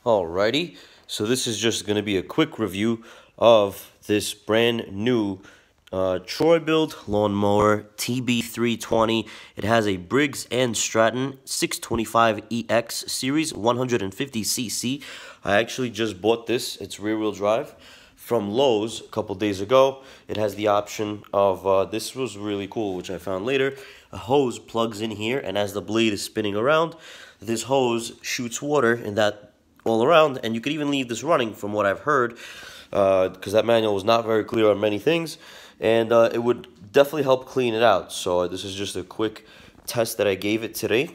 Alrighty, so this is just going to be a quick review of this brand new Troy-Bilt lawnmower tb320. It has a Briggs and Stratton 625EX series 150cc. I actually just bought this. It's rear-wheel drive from Lowe's a couple days ago. It has the option of, this was really cool, which I found later. A hose plugs in here, and as the blade is spinning around, this hose shoots water in that all around, and you could even leave this running from what I've heard, because that manual was not very clear on many things, and it would definitely help clean it out. So this is just a quick test that I gave it today.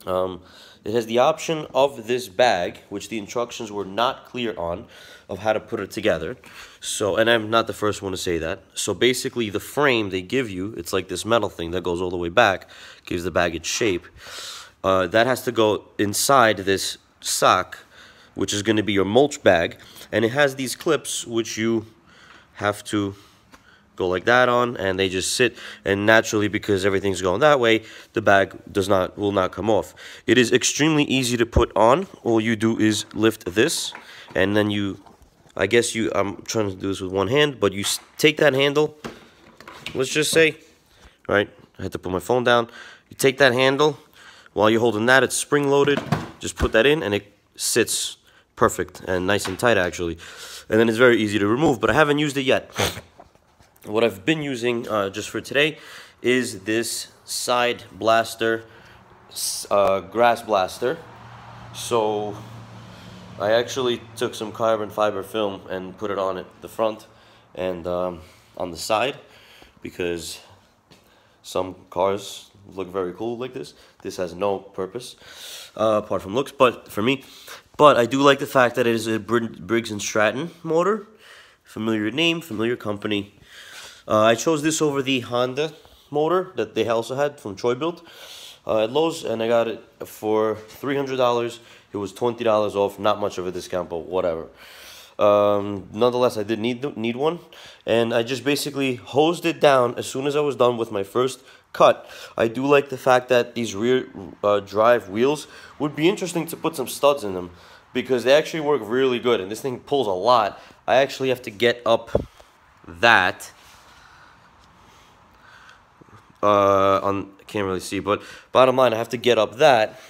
It has the option of this bag, which the instructions were not clear on, of how to put it together. So, and I'm not the first one to say that. So basically the frame they give you, it's like this metal thing that goes all the way back, gives the bag its shape. That has to go inside this sock, which is going to be your mulch bag, and it has these clips which you have to go like that on, and they just sit, and naturally, because everything's going that way, the bag will not come off. It is extremely easy to put on. All you do is lift this, and then I'm trying to do this with one hand, but you take that handle, let's just say, right, I had to put my phone down, you take that handle, while you're holding that, it's spring loaded. Just put that in, and it sits perfect and nice and tight, actually. And then it's very easy to remove, but I haven't used it yet. What I've been using just for today is this side blaster, grass blaster. So I actually took some carbon fiber film and put it on the front and on the side, because some cars look very cool like this. This has no purpose apart from looks, but for me. But I do like the fact that it is a Briggs and Stratton motor. Familiar name, familiar company. I chose this over the Honda motor that they also had from Troy-Bilt at Lowe's, and I got it for $300. It was $20 off. Not much of a discount, but whatever. Nonetheless, I did need one, and I just basically hosed it down as soon as I was done with my first cut. I do like the fact that these rear drive wheels would be interesting to put some studs in them, because they actually work really good, and this thing pulls a lot. I actually have to get up that I can't really see, but bottom line, I have to get up that.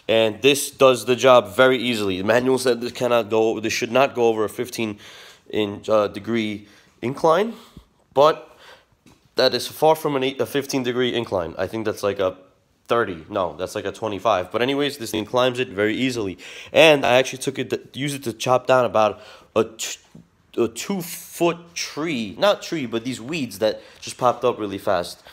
And this does the job very easily. The manual said this should not go over a 15-degree incline, but that is far from a 15-degree incline. I think that's like a 30. No, that's like a 25. But anyways, this thing climbs it very easily. And I actually used it to chop down about a 2-foot tree. Not tree, but these weeds that just popped up really fast.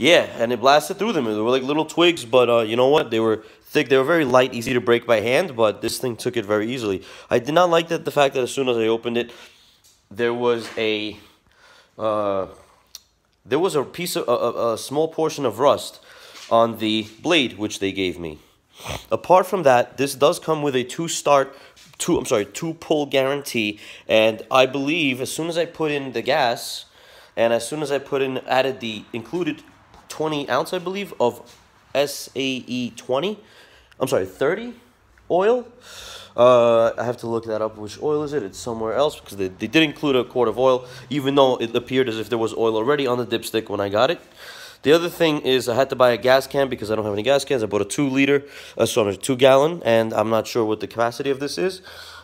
Yeah, and it blasted through them. They were like little twigs, but you know what? They were thick. They were very light, easy to break by hand, but this thing took it very easily. I did not like the fact that as soon as I opened it, there was a piece of a small portion of rust on the blade, which they gave me. Apart from that, this does come with a two-pull guarantee, and I believe as soon as I put in the gas, and as soon as I added the included 20 ounce, I believe, of SAE 30 oil. I have to look that up. Which oil is it? It's somewhere else, because they did include a quart of oil, even though it appeared as if there was oil already on the dipstick when I got it. The other thing is I had to buy a gas can because I don't have any gas cans. I bought a 2-gallon, and I'm not sure what the capacity of this is.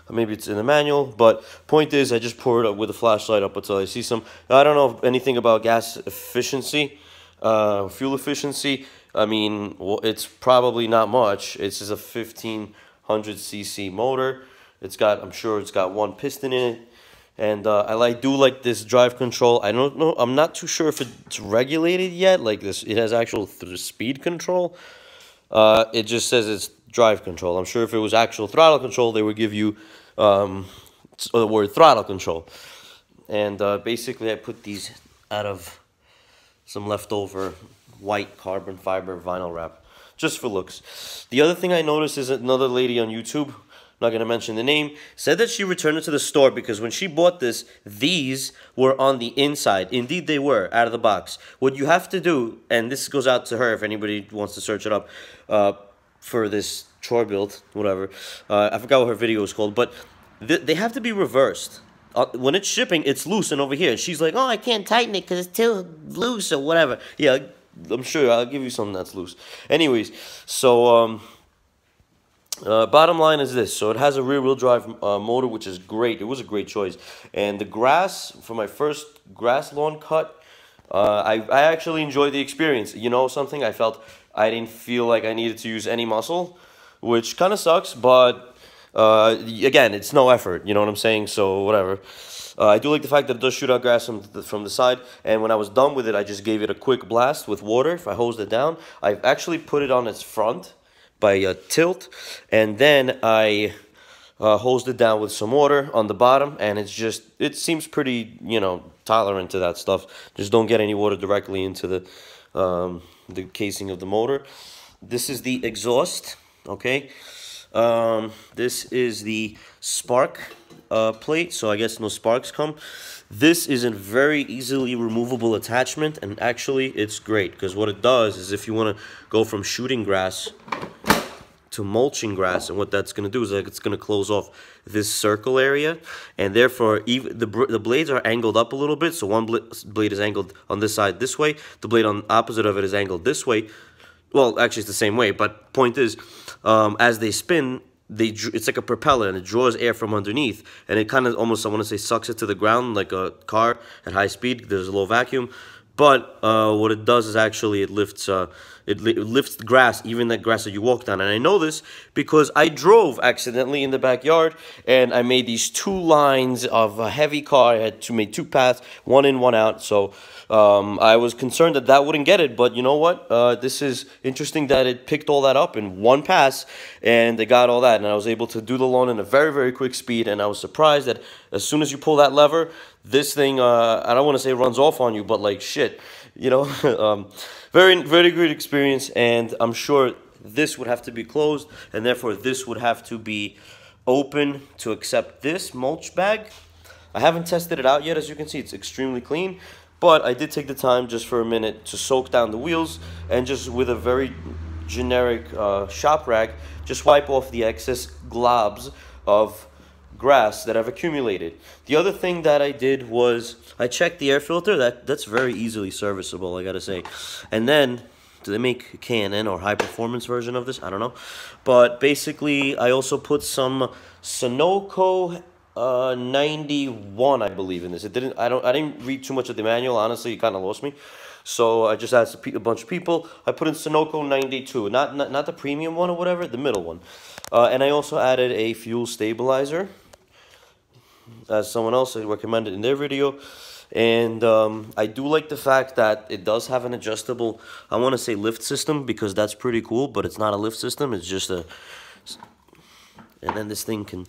Maybe it's in the manual, but point is I just pour it up with a flashlight up until I see some. I don't know anything about gas efficiency, fuel efficiency. I mean, it's probably not much. It's just a 1500cc motor. I'm sure it's got one piston in it. And I do like this drive control. I don't know. I'm not too sure if it's regulated yet. Like this, it has actual speed control. It just says it's drive control. I'm sure if it was actual throttle control, they would give you the word throttle control. And basically, I put these out of some leftover white carbon fiber vinyl wrap, just for looks. The other thing I noticed is another lady on YouTube, I'm not going to mention the name, said that she returned it to the store because when she bought this, these were on the inside. Indeed, they were, out of the box. What you have to do, and this goes out to her if anybody wants to search it up, for this chore build, whatever. I forgot what her video was called, but they have to be reversed. When it's shipping, it's loose and over here. And she's like, oh, I can't tighten it because it's too loose or whatever. Yeah, I'm sure I'll give you something that's loose. Anyways, so bottom line is this. So it has a rear-wheel drive motor, which is great. It was a great choice. And the grass, for my first grass lawn cut, I actually enjoyed the experience. You know something? I didn't feel like I needed to use any muscle, which kind of sucks, but again, it's no effort, you know what I'm saying? So whatever. I do like the fact that it does shoot out grass from the side, and when I was done with it, I just gave it a quick blast with water. If I hosed it down, I actually put it on its front by tilt, and then I hosed it down with some water on the bottom, and it seems pretty, you know, tolerant to that stuff. Just don't get any water directly into the casing of the motor. This is the exhaust, okay? This is the spark plate, so I guess no sparks come. This is a very easily removable attachment, and actually it's great because what it does is if you want to go from shooting grass to mulching grass, and what that's going to do is like it's going to close off this circle area, and therefore even the blades are angled up a little bit. So one blade is angled on this side this way, the blade on opposite of it is angled this way. Well, actually it's the same way, but point is, as they spin, it's like a propeller, and it draws air from underneath, and it kind of almost, I want to say, sucks it to the ground like a car at high speed. There's a low vacuum, but what it does is actually it lifts the grass, even that grass that you walk down. And I know this because I drove accidentally in the backyard, and I made these two lines of a heavy car. I had made two paths, one in, one out. So I was concerned that that wouldn't get it, but you know what? This is interesting that it picked all that up in one pass, and it got all that, and I was able to do the lawn in a very, very quick speed. And I was surprised that as soon as you pull that lever, this thing, I don't want to say runs off on you, but like shit, you know. Very, very good experience, and I'm sure this would have to be closed, and therefore this would have to be open to accept this mulch bag. I haven't tested it out yet. As you can see, it's extremely clean, but I did take the time just for a minute to soak down the wheels, and just with a very generic shop rag, just wipe off the excess globs of grass that I've accumulated. The other thing that I did was I checked the air filter. That's very easily serviceable, I gotta say. And then, do they make a K&N or high performance version of this? I don't know. But basically, I also put some Sunoco 91, I believe, in this. I didn't read too much of the manual. Honestly, it kind of lost me. So I just asked a bunch of people. I put in Sunoco 92, not the premium one or whatever, the middle one. And I also added a fuel stabilizer, as someone else recommended in their video. And I do like the fact that it does have an adjustable, I want to say lift system, because that's pretty cool, but it's not a lift system, it's just a, and then this thing can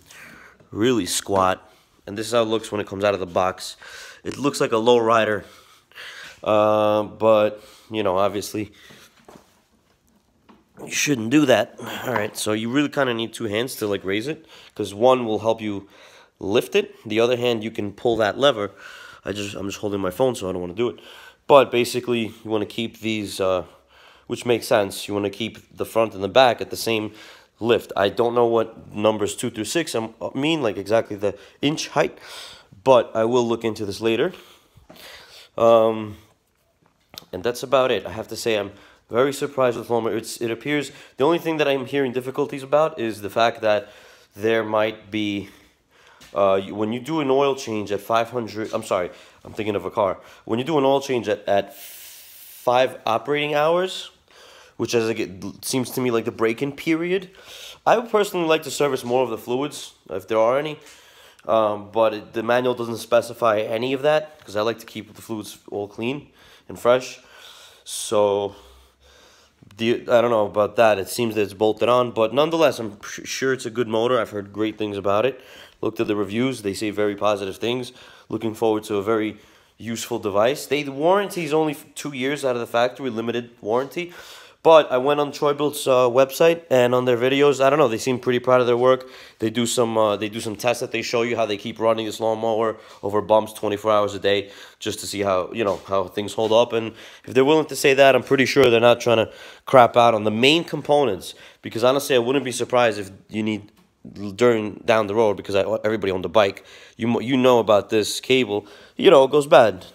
really squat, and this is how it looks when it comes out of the box. It looks like a low rider, but, you know, obviously, you shouldn't do that. All right, so you really kind of need two hands to, like, raise it, because one will help you lift it. The other hand, you can pull that lever. I'm just holding my phone, so I don't want to do it. But basically, you want to keep these, which makes sense. You want to keep the front and the back at the same lift. I don't know what numbers 2 through 6 mean, like exactly the inch height, but I will look into this later. And that's about it. I have to say I'm very surprised with lawnmower. It appears the only thing that I'm hearing difficulties about is the fact that there might be, when you do an oil change at 500, I'm sorry, I'm thinking of a car. When you do an oil change at 5 operating hours, which as it seems to me like the break-in period, I would personally like to service more of the fluids, if there are any. But the manual doesn't specify any of that, because I like to keep the fluids all clean and fresh. So, I don't know about that. It seems that it's bolted on, but nonetheless, I'm sure it's a good motor. I've heard great things about it. Looked at the reviews. They say very positive things. Looking forward to a very useful device. The warranty is only 2 years out of the factory, limited warranty. But I went on Troy Built's website, and on their videos, I don't know, they seem pretty proud of their work. They do some tests that they show you how they keep running this lawnmower over bumps 24 hours a day, just to see how, you know, how things hold up. And if they're willing to say that, I'm pretty sure they're not trying to crap out on the main components, because honestly, I wouldn't be surprised if you need down the road, because everybody owned a bike, you know about this cable, you know, it goes bad.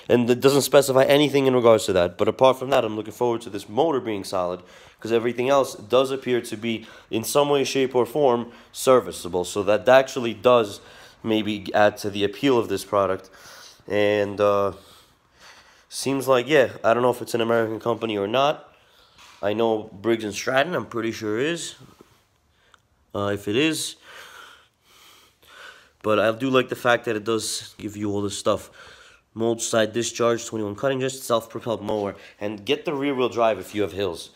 And it doesn't specify anything in regards to that. But apart from that, I'm looking forward to this motor being solid, because everything else does appear to be, in some way, shape, or form, serviceable. So that actually does maybe add to the appeal of this product. And seems like, yeah, I don't know if it's an American company or not. I know Briggs and Stratton, I'm pretty sure is. If it is. But I do like the fact that it does give you all this stuff. Mulch side discharge, 21 cutting disc, self-propelled mower. And get the rear-wheel drive if you have hills.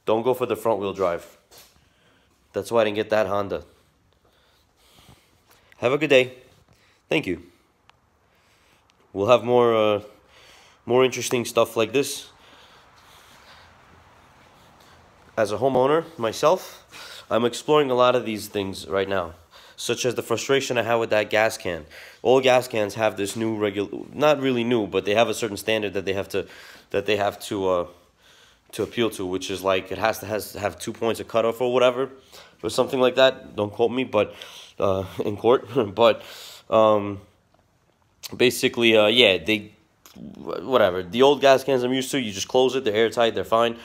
Don't go for the front-wheel drive. That's why I didn't get that Honda. Have a good day. Thank you. We'll have more interesting stuff like this. As a homeowner, myself, I'm exploring a lot of these things right now, such as the frustration I have with that gas can. All gas cans have this new not really new, but they have a certain standard that they have to appeal to, which is like it has to have 2 points of cutoff or whatever, or something like that. Don't quote me, but in court. But basically, yeah, whatever. The old gas cans I'm used to, you just close it, they're airtight, they're fine.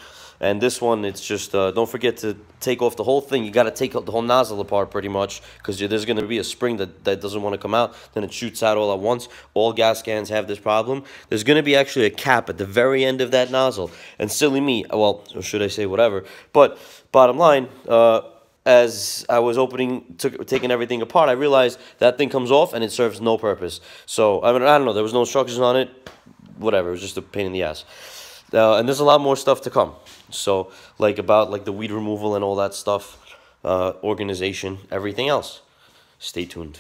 And this one, it's just, don't forget to take off the whole thing. You got to take the whole nozzle apart pretty much, because there's going to be a spring that doesn't want to come out. Then it shoots out all at once. All gas cans have this problem. There's going to be actually a cap at the very end of that nozzle. And silly me, well, or should I say whatever. But bottom line, as I was taking everything apart, I realized that thing comes off and it serves no purpose. So, I mean, I don't know. There was no instructions on it. Whatever. It was just a pain in the ass. And there's a lot more stuff to come. So, about the weed removal and all that stuff, organization, everything else. Stay tuned.